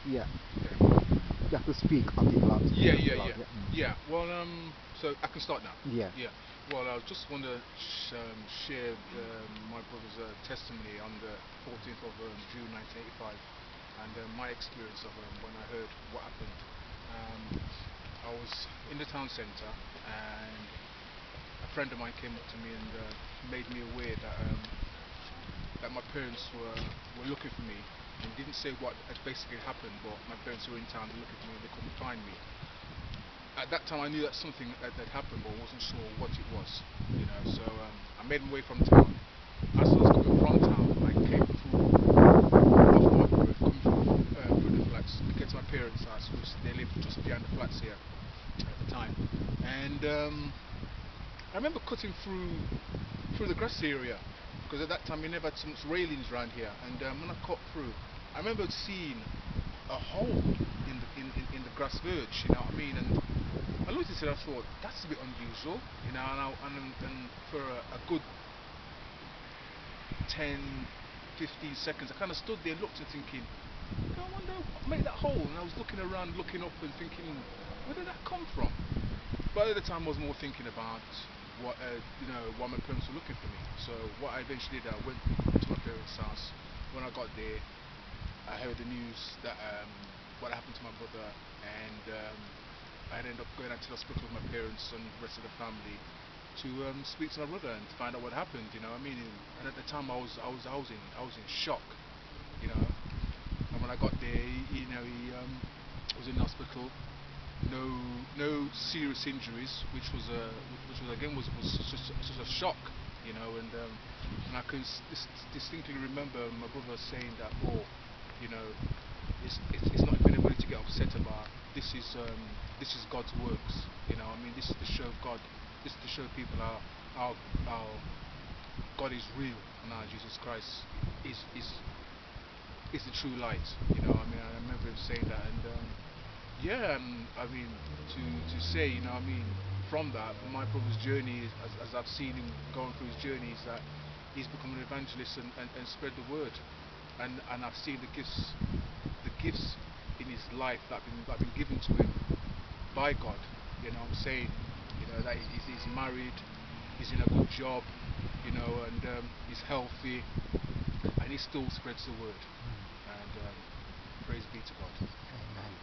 Yeah. Yeah. You have to speak a bit loud. Yeah, Speak a bit yeah, loud. yeah. Yeah. Yeah. Well, so I can start now. Yeah. Yeah. Well, I just want to share my brother's testimony on the 14th of June 1985 and my experience of when I heard what happened. Um, I was in the town centre and a friend of mine came up to me and made me aware that my parents were looking for me and didn't say what had basically happened, but my parents were in town looking for me and they couldn't find me. At that time, I knew that something had happened, but I wasn't sure what it was. So I made my way from town. As I was coming from town, I came through off my road, coming through the flats to get to my parents' house, which they lived just behind the flats here at the time. And I remember cutting through the grass area because at that time we never had so much railings around here. And when I cut through, I remember seeing a hole in the grass verge. You know what I mean? And I looked at it. I thought that's a bit unusual. And for a good 10, 15 seconds, I kind of stood there, looked and thinking, I wonder what made that hole. And I was looking around, looking up, and thinking, where did that come from? But at the time, I was more thinking about why my parents were looking for me. So what I eventually did, I went to my parents' house. When I got there, I heard the news that what happened to my brother, and I ended up going out to the hospital with my parents and the rest of the family to speak to my brother and to find out what happened. You know, what I mean, and at the time I was in shock. You know, and when I got there, he was in the hospital. No, no serious injuries, which was again was such a shock. And I can distinctly remember my brother saying that, oh, you know, it's not even anybody to get upset about. This is God's works. I mean, this is to show God. This is to show people how God is real and how Jesus Christ is the true light. I mean, I remember him saying that, and yeah, I mean, to say, I mean, from that, my brother's journey, as I've seen him going through his journey, is that he's become an evangelist and spread the word, and I've seen the gifts in his life that have been given to him by God. I'm saying, that he's married, he's in a good job, and he's healthy, and he still spreads the word. And praise be to God. Amen.